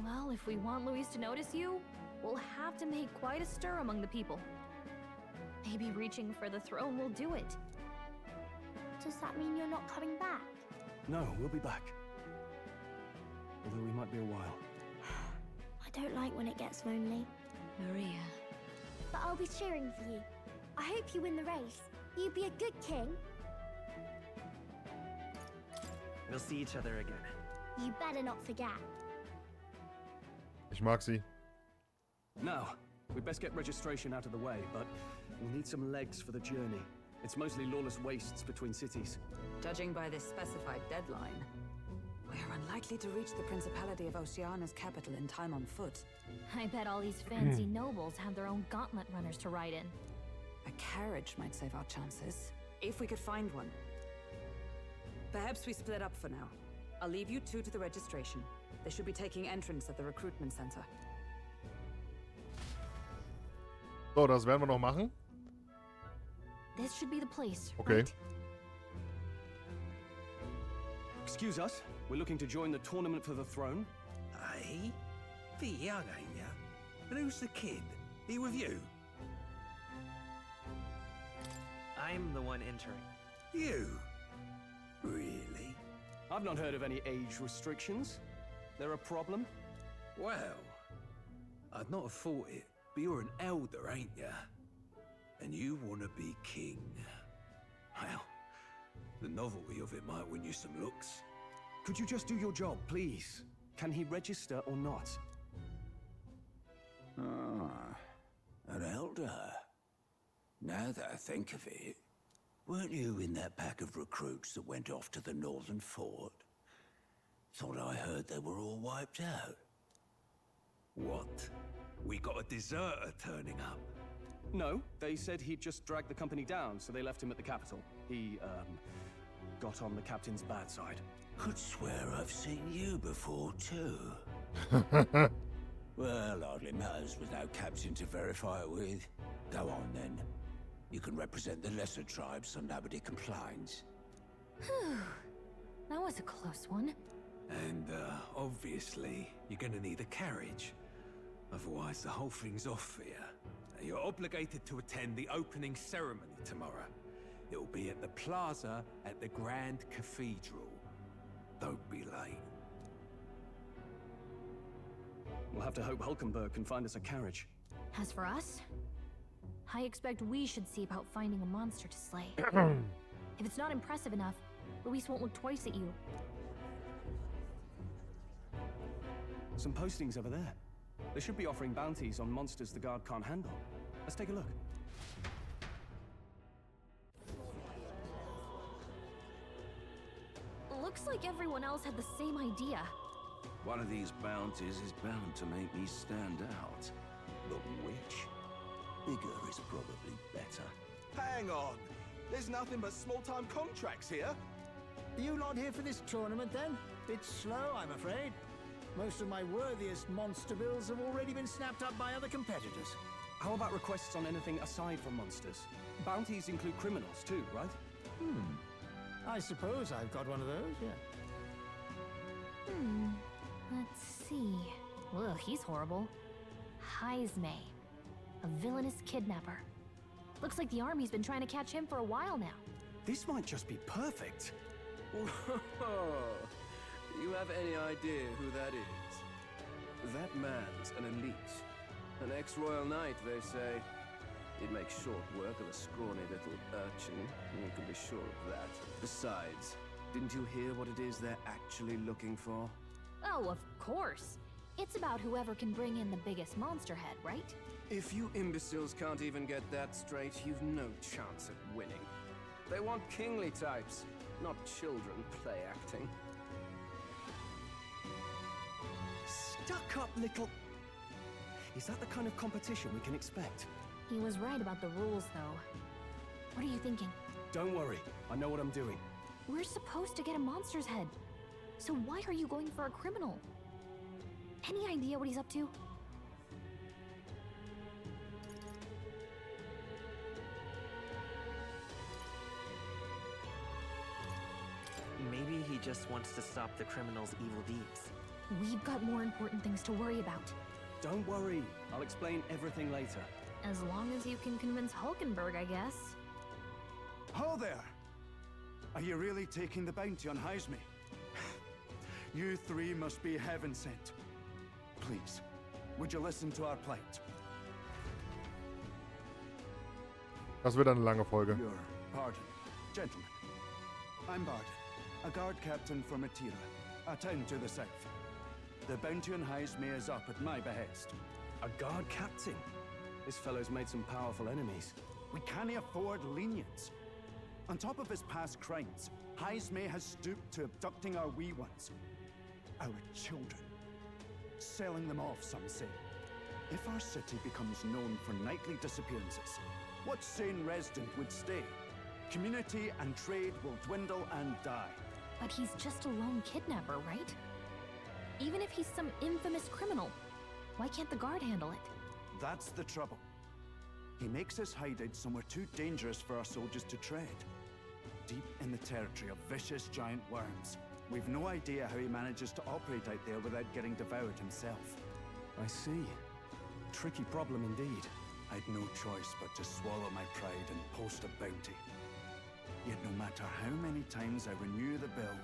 Well, if we want Luis to notice you, we'll have to make quite a stir among the people. Maybe reaching for the throne will do it. Does that mean you're not coming back? No, we'll be back. Although we might be a while. I don't like when it gets lonely. Maria. But I'll be cheering for you. I hope you win the race. You'd be a good king. We'll see each other again. You better not forget. Ich mag sie. Now, we'd best get registration out of the way, but we'll need some legs for the journey. It's mostly lawless wastes between cities. Judging by this specified deadline, we're unlikely to reach the Principality of Oceana's capital in time on foot. I bet all these fancy nobles have their own gauntlet runners to ride in. A carriage might save our chances, if we could find one. Perhaps we split up for now. I'll leave you two to the registration. They should be taking entrance at the recruitment center. So, das werden wir noch machen. This should be the place, Okay. right? Excuse us, we're looking to join the tournament for the throne. Aye? Bit young, ain't ya? And who's the kid? He with you? I'm the one entering. You? Really? I've not heard of any age restrictions. There a problem? Well, I'd not have thought it, but you're an elder, ain't ya? And you want to be king. Well, the novelty of it might win you some looks. Could you just do your job, please? Can he register or not? Ah, an elder. Now that I think of it, weren't you in that pack of recruits that went off to the northern fort? Thought I heard they were all wiped out. What? We got a deserter turning up? No, they said he'd just dragged the company down, so they left him at the capital. He, got on the captain's bad side. Could swear I've seen you before, too. Well, hardly matters with no captain to verify it with. Go on, then. You can represent the lesser tribes so nobody complains. Whew. That was a close one. And, obviously, you're gonna need a carriage. Otherwise, the whole thing's off for you. You're obligated to attend the opening ceremony tomorrow. It'll be at the plaza at the Grand Cathedral. Don't be late. We'll have to hope Hulkenberg can find us a carriage. As for us, I expect we should see about finding a monster to slay. If it's not impressive enough, Luis won't look twice at you. Some postings over there. They should be offering bounties on monsters the guard can't handle. Let's take a look. Looks like everyone else had the same idea. One of these bounties is bound to make me stand out. But which? Bigger is probably better. Hang on! There's nothing but small-time contracts here. Are you not here for this tournament, then? Bit slow, I'm afraid. Most of my worthiest monster bills have already been snapped up by other competitors. How about requests on anything aside from monsters? Bounties include criminals too, right? I suppose I've got one of those, yeah. Let's see. Ugh, he's horrible. Heisme, a villainous kidnapper. Looks like the army's been trying to catch him for a while now. This might just be perfect. Do you have any idea who that is? That man's an elite. An ex-royal knight, they say. He'd make short work of a scrawny little urchin. You can be sure of that. Besides, didn't you hear what it is they're actually looking for? Oh, of course. It's about whoever can bring in the biggest monster head, right? If you imbeciles can't even get that straight, you've no chance at winning. They want kingly types, not children play acting. Stuck-up little... Is that the kind of competition we can expect? He was right about the rules, though. What are you thinking? Don't worry, I know what I'm doing. We're supposed to get a monster's head. So why are you going for a criminal? Any idea what he's up to? Maybe he just wants to stop the criminal's evil deeds. We've got more important things to worry about. Don't worry, I'll explain everything later. As long as you can convince Hulkenberg, I guess. Ho there! Are you really taking the bounty on Heisme? You three must be heaven sent. Please, would you listen to our plight? Das wird eine lange Folge. Your pardon, gentlemen. I'm Barden, a guard captain from Atira, a town to the south. The bounty on Heisme is up at my behest. A guard captain? This fellow's made some powerful enemies. We can't afford lenience. On top of his past crimes, Heisme has stooped to abducting our wee ones. Our children. Selling them off, some say. If our city becomes known for nightly disappearances, what sane resident would stay? Community and trade will dwindle and die. But he's just a lone kidnapper, right? Even if he's some infamous criminal, why can't the guard handle it? That's the trouble. He makes his hideout somewhere too dangerous for our soldiers to tread. Deep in the territory of vicious giant worms. We've no idea how he manages to operate out there without getting devoured himself. I see. Tricky problem indeed. I'd no choice but to swallow my pride and post a bounty. Yet no matter how many times I renew the bill,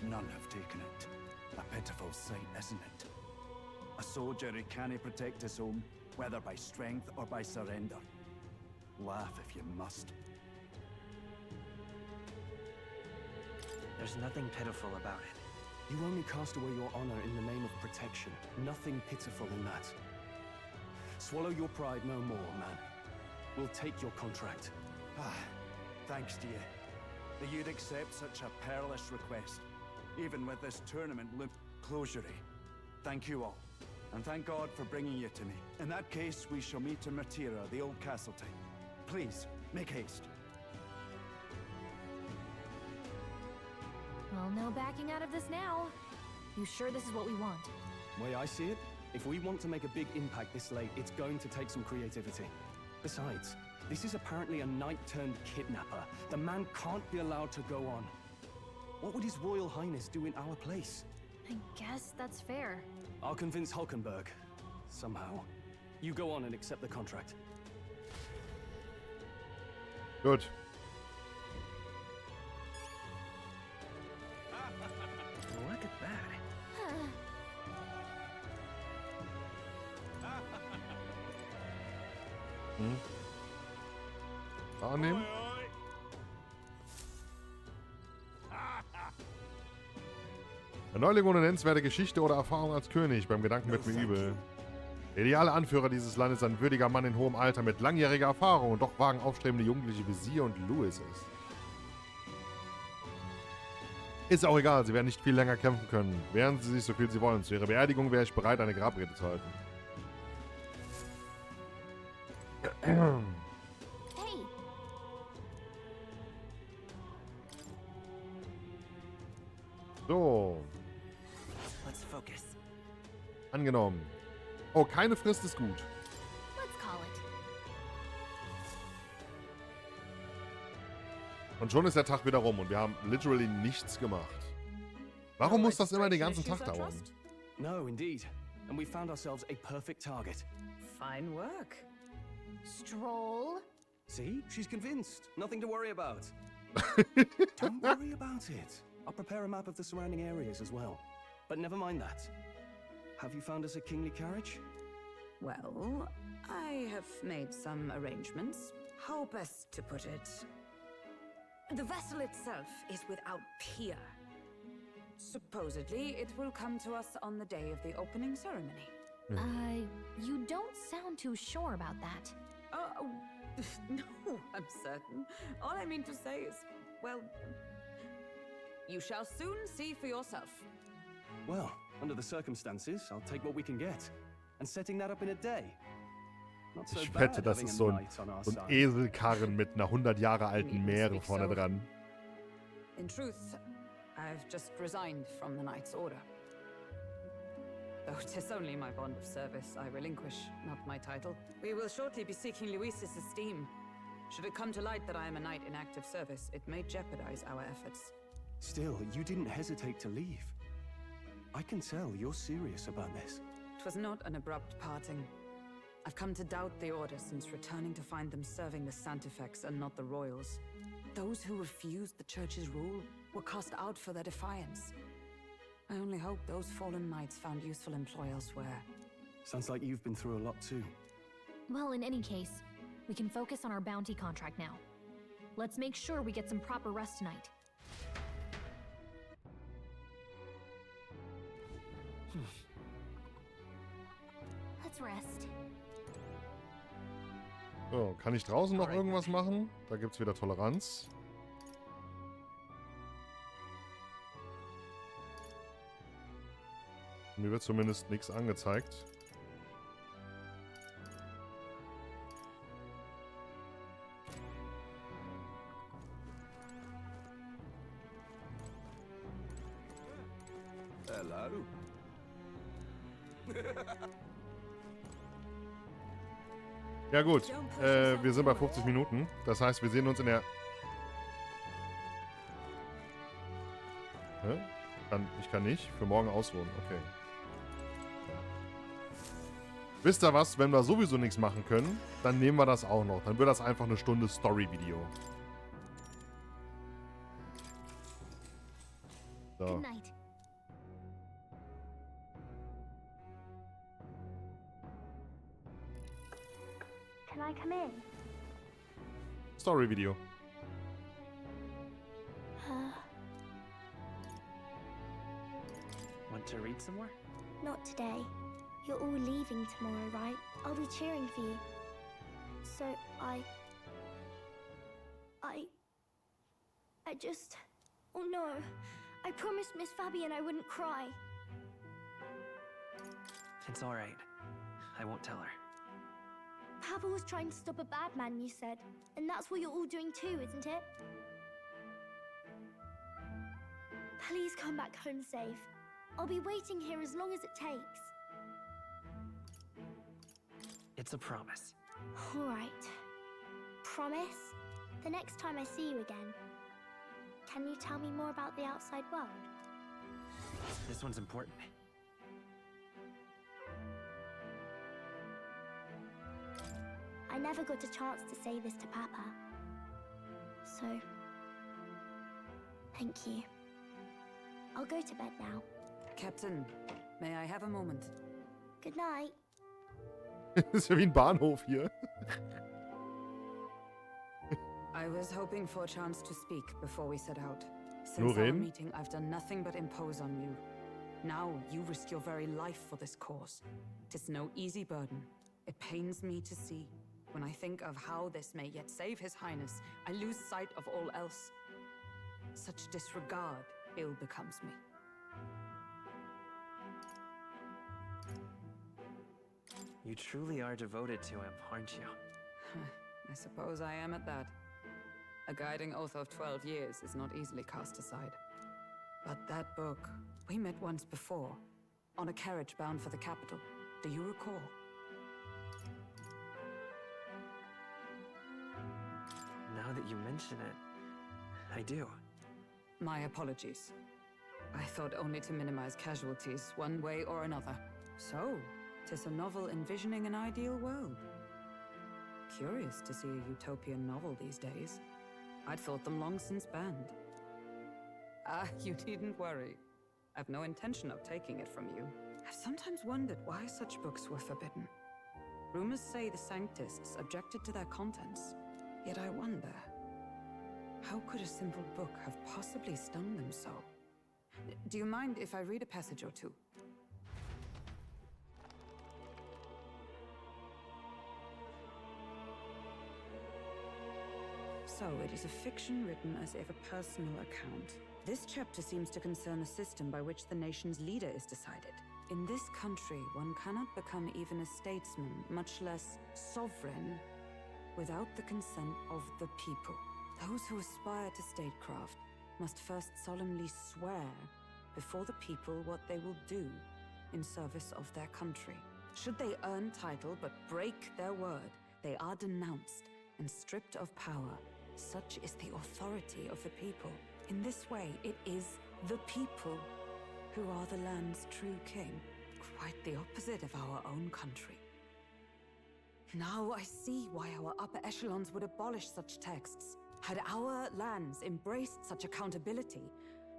none have taken it. A pitiful sight, isn't it? A soldier who can't protect his home, whether by strength or by surrender. Laugh if you must. There's nothing pitiful about it. You only cast away your honor in the name of protection. Nothing pitiful in that. Swallow your pride no more, man. We'll take your contract. Ah, thanks to you. That you'd accept such a perilous request, even with this tournament loom closury. Thank you all, and thank God for bringing you to me. In that case, we shall meet in Martira, the old Castletine. Please, make haste. Well, no backing out of this now. You sure this is what we want? Way I see it, if we want to make a big impact this late, it's going to take some creativity. Besides, this is apparently a knight-turned-kidnapper. The man can't be allowed to go on. What would His Royal Highness do in our place? I guess that's fair. I'll convince Hulkenberg. Somehow. You go on and accept the contract. Gut. Look at that. Annehmen. Ein Neuling ohne nennenswerte Geschichte oder Erfahrung als König. Beim Gedanken wird mir übel. Der ideale Anführer dieses Landes ist ein würdiger Mann in hohem Alter mit langjähriger Erfahrung und doch vagen aufstrebende Jugendliche wie Sie und Louis ist. Ist auch egal, Sie werden nicht viel länger kämpfen können. Wehren Sie sich so viel Sie wollen. Zu Ihrer Beerdigung wäre ich bereit, eine Grabrede zu halten. Hey! So. Let's focus. Angenommen. Oh, keine Frist ist gut. Let's call it. Und schon ist der Tag wieder rum und wir haben literally nichts gemacht. Warum muss das immer den ganzen Tag dauern? No, indeed. And we found ourselves a perfect target. Fine work. Stroll. See? She's convinced. Nothing to worry about. Don't worry about it. I'll prepare a map of the surrounding areas as well. But never mind that. Have you found us a kingly carriage? Well, I have made some arrangements. How best to put it? The vessel itself is without peer. Supposedly, it will come to us on the day of the opening ceremony. You don't sound too sure about that. No, I'm certain. All I mean to say is, well, you shall soon see for yourself. Well, under the circumstances, I'll take what we can get. And setting that up in a day. Not so Ich bad wette, das having ist a so knight on our ein side. Eselkarren mit einer 100 Jahre alten Meere vorne dran. In truth, I've just resigned from the Knight's Order. Though 'tis only my bond of service I relinquish, not my title. We will shortly be seeking Luis's esteem. Should it come to light that I am a knight in active service, it may jeopardize our efforts. Still, you didn't hesitate to leave. I can tell you're serious about this. It was not an abrupt parting. I've come to doubt the Order since returning to find them serving the Santifex and not the Royals. Those who refused the Church's rule were cast out for their defiance. I only hope those fallen knights found useful employ elsewhere. Sounds like you've been through a lot too. Well, in any case, we can focus on our bounty contract now. Let's make sure we get some proper rest tonight. Let's rest. So, kann ich draußen noch irgendwas machen? Da gibt es wieder Toleranz. Mir wird zumindest nichts angezeigt. Hello. Ja gut, wir sind bei 50 Minuten. Das heißt, wir sehen uns in der... Hä? Ich kann nicht. Für morgen ausruhen. Okay. Wisst ihr was? Wenn wir sowieso nichts machen können, dann nehmen wir das auch noch. Dann wird das einfach eine Stunde Story-Video. So. Good night. Can I come in? Story-Video. Want to read some more? Not today. You're all leaving tomorrow, right? I'll be cheering for you. So I just... Oh no. I promised Miss Fabian I wouldn't cry. It's all right. I won't tell her. Papa was trying to stop a bad man, you said. And that's what you're all doing too, isn't it? Please come back home safe. I'll be waiting here as long as it takes. It's a promise. All right. Promise? The next time I see you again, can you tell me more about the outside world? This one's important. I never got a chance to say this to Papa. So, thank you. I'll go to bed now. Captain, may I have a moment? Good night. Das ist ja wie ein Bahnhof hier. I was hoping for a chance to speak before we set out. Nur Since our reden? meeting, I've done nothing but impose on you. Now you risk your very life for this cause. 'Tis no easy burden. It pains me to see. When I think of how this may yet save His Highness, I lose sight of all else. Such disregard ill becomes me. You truly are devoted to him, aren't you? I suppose I am at that. A guiding oath of 12 years is not easily cast aside. But that book, we met once before, on a carriage bound for the capital. Do you recall? Now that you mention it, I do. My apologies. I thought only to minimize casualties, one way or another. So, 'tis a novel envisioning an ideal world. Curious to see a utopian novel these days. I'd thought them long since banned. You needn't worry. I've no intention of taking it from you. I've sometimes wondered why such books were forbidden. Rumors say the Sanctists objected to their contents. Yet I wonder, how could a simple book have possibly stung them so? Do you mind if I read a passage or two? So, it is a fiction written as if a personal account. This chapter seems to concern a system by which the nation's leader is decided. In this country, one cannot become even a statesman, much less sovereign, without the consent of the people. Those who aspire to statecraft must first solemnly swear before the people what they will do in service of their country. Should they earn title but break their word, they are denounced and stripped of power. Such is the authority of the people. In this way, it is the people who are the land's true king. Quite the opposite of our own country. Now I see why our upper echelons would abolish such texts. Had our lands embraced such accountability,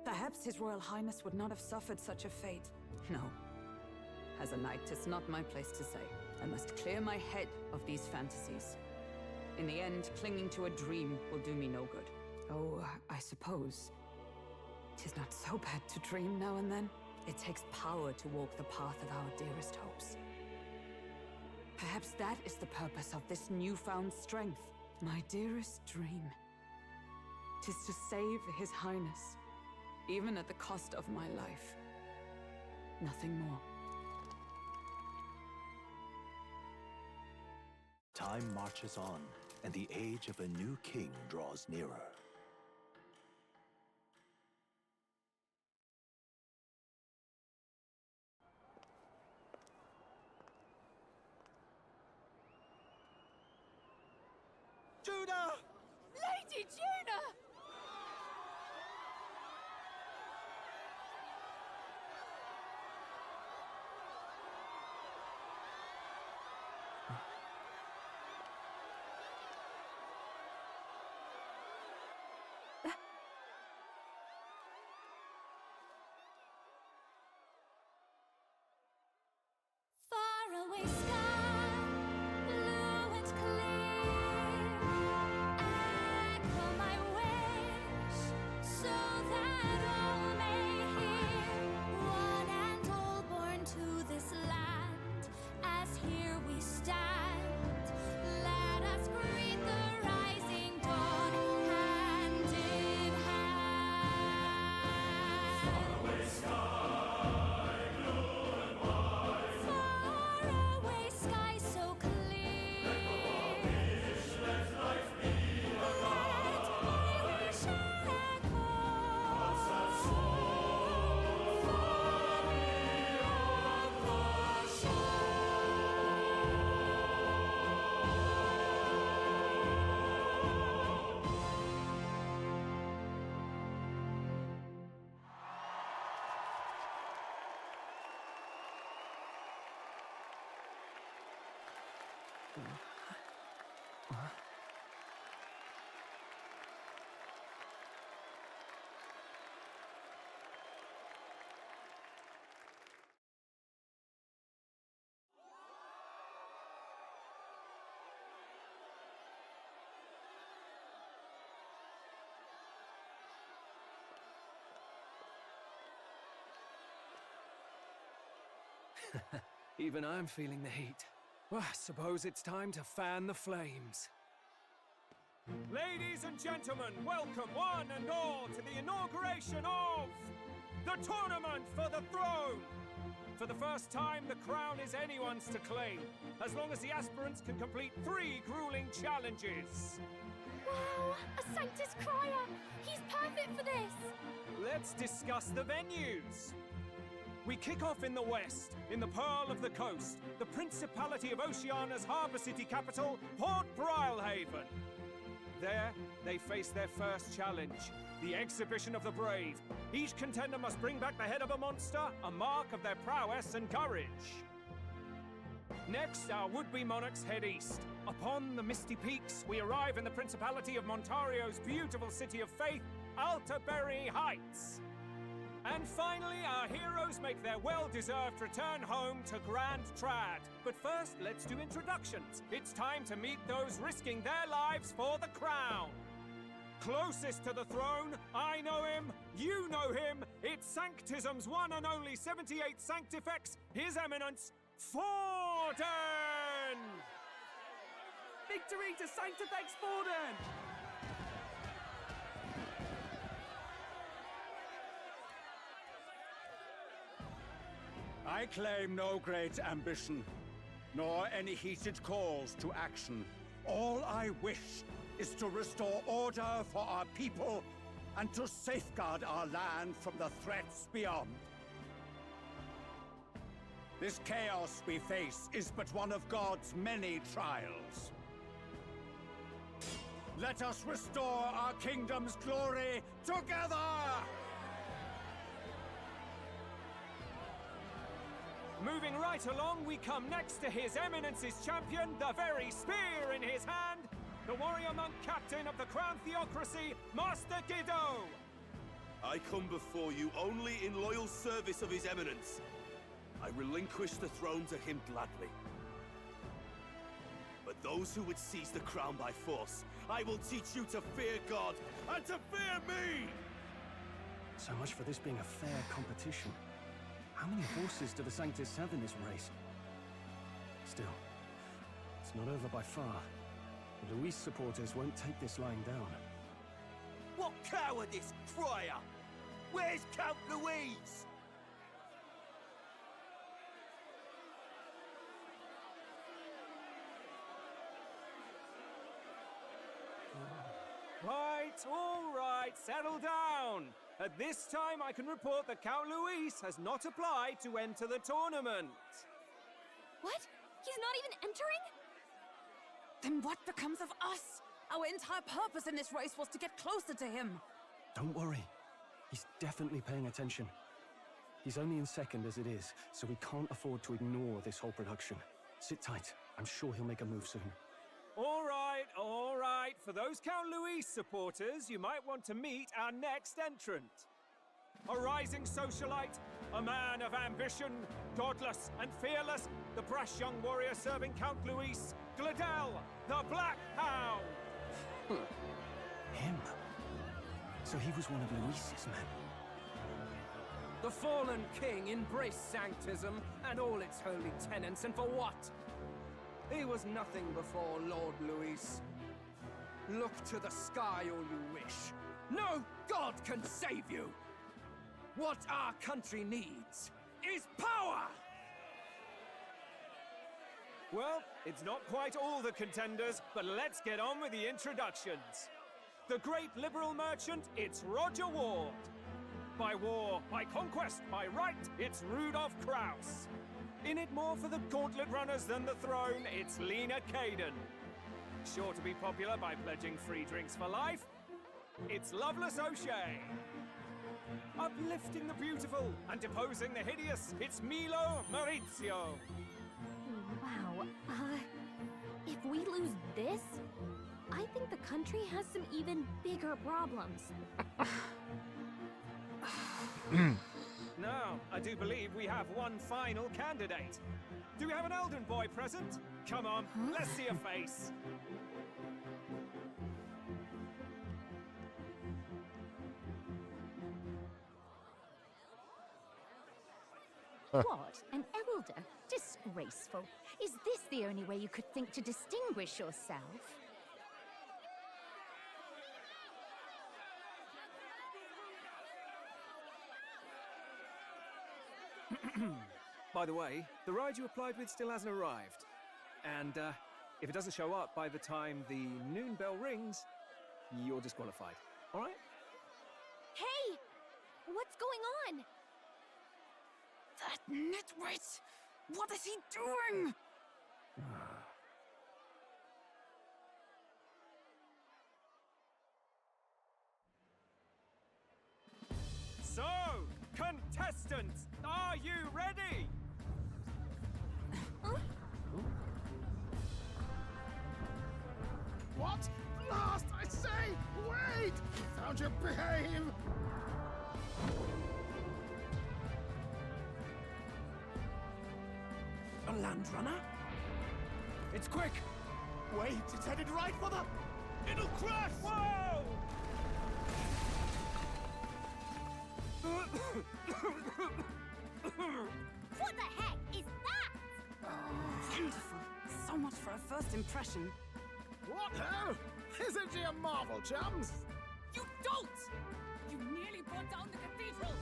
perhaps His Royal Highness would not have suffered such a fate. No. As a knight, 'tis not my place to say. I must clear my head of these fantasies. In the end, clinging to a dream will do me no good. Oh, I suppose 'tis not so bad to dream now and then. It takes power to walk the path of our dearest hopes. Perhaps that is the purpose of this newfound strength. My dearest dream. 'Tis to save His Highness, even at the cost of my life. Nothing more. Time marches on, and the age of a new king draws nearer. Juna! Lady Juna! Faraway sky, blue and clear. Echo my wish, so that all may hear. One and all born to this land, as here we stand. Let us greet the rising dawn, hand in hand. Faraway sky, blue and white. Faraway sky so clear. Let my wish echo. Far beyond the Even I'm feeling the heat. Well, I suppose it's time to fan the flames. Ladies and gentlemen, welcome one and all to the inauguration of the Tournament for the Throne! For the first time, the crown is anyone's to claim, as long as the aspirants can complete 3 grueling challenges. Wow, a Sanctus Crier! He's perfect for this! Let's discuss the venues. We kick off in the west, in the Pearl of the Coast, the Principality of Oceania's harbour city capital, Port Brilehaven. There, they face their first challenge, the Exhibition of the Brave. Each contender must bring back the head of a monster, a mark of their prowess and courage. Next, our would-be monarchs head east. Upon the misty peaks, we arrive in the Principality of Montario's beautiful city of faith, Altaberry Heights. And finally, our heroes make their well-deserved return home to Grand Trad. But first, let's do introductions. It's time to meet those risking their lives for the crown. Closest to the throne, I know him, you know him. It's Sanctism's one and only 78th Sanctifex, His Eminence, Forden! Victory to Sanctifex Forden! I claim no great ambition, nor any heated calls to action. All I wish is to restore order for our people and to safeguard our land from the threats beyond. This chaos we face is but one of God's many trials. Let us restore our kingdom's glory together! Moving right along, we come next to His Eminence's champion, the very spear in his hand, the warrior monk captain of the Crown Theocracy, Master Giddo! I come before you only in loyal service of His Eminence. I relinquish the throne to him gladly. But those who would seize the crown by force, I will teach you to fear God and to fear me! So much for this being a fair competition. How many horses do the Sanctus have in this race? Still, it's not over by far. The Luis supporters won't take this lying down. What cowardice, Crier! Where's Count Louise? All right, settle down. At this time, I can report that Count Luis has not applied to enter the tournament. What? He's not even entering? Then what becomes of us? Our entire purpose in this race was to get closer to him. Don't worry. He's definitely paying attention. He's only in second as it is, so we can't afford to ignore this whole production. Sit tight. I'm sure he'll make a move soon. All right, all right. For those Count Louis supporters, you might want to meet our next entrant. A rising socialite, a man of ambition, godless and fearless, the brash young warrior serving Count Louis, Gladel, the Black Hound. Him? So he was one of Louis's men. The fallen king embraced sanctism and all its holy tenets, and for what? He was nothing before Lord Louis. Look to the sky all you wish. No god can save you! What our country needs is power! Well, it's not quite all the contenders, but let's get on with the introductions. The great liberal merchant, it's Roger Ward. By war, by conquest, by right, it's Rudolph Kraus. In it more for the gauntlet runners than the throne, it's Lena Caden. Sure to be popular by pledging free drinks for life, it's Loveless O'Shea. Uplifting the beautiful and deposing the hideous, it's Milo Maurizio. Wow. If we lose this, I think the country has some even bigger problems. Now, I do believe we have one final candidate. Do we have an Elden boy present? Come on, let's see a face. What? An elder? Disgraceful. Is this the only way you could think to distinguish yourself? By the way, the ride you applied with still hasn't arrived. And if it doesn't show up by the time the noon bell rings, you're disqualified. All right? Hey! What's going on? That nitwit! What is he doing? So, contestants, are you ready? What? Last, I say! Wait! Don't you behave! A land runner? It's quick! Wait, it's headed right for the... It'll crash! Whoa! What the heck is that? Wonderful. So much for a first impression. What ho? Isn't she a marvel, chums? You don't! You nearly brought down the cathedral!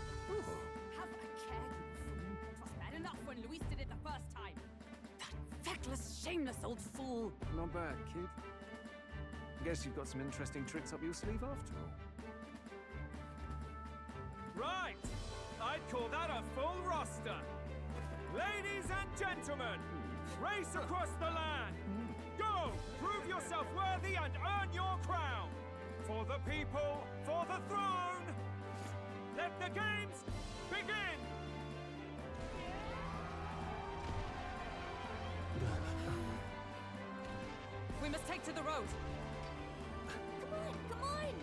Have a care, you fool. It was bad enough when Luis did it the first time. That feckless, shameless old fool. Not bad, kid. Guess you've got some interesting tricks up your sleeve after all. Right! I'd call that a full roster. Ladies and gentlemen, race across the land. Go! Prove yourself worthy and earn your crown. For the people, for the throne. Let the games begin! We must take to the road. Come on, come on!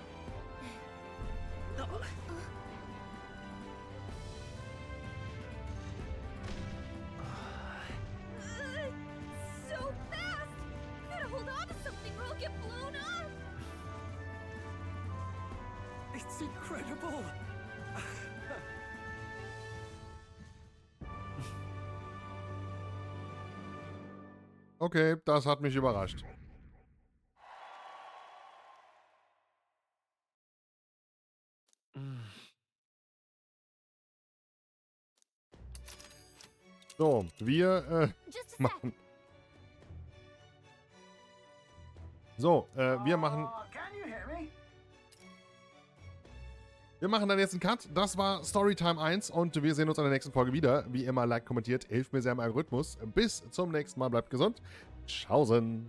So fast! Gotta hold on to something or I'll get blown up! It's incredible! Okay, das hat mich überrascht. So, wir machen... So, wir machen... Wir machen dann jetzt einen Cut. Das war Storytime 1 und wir sehen uns in der nächsten Folge wieder. Wie immer, like, kommentiert, hilft mir sehr im Algorithmus. Bis zum nächsten Mal, bleibt gesund. Tschaußen.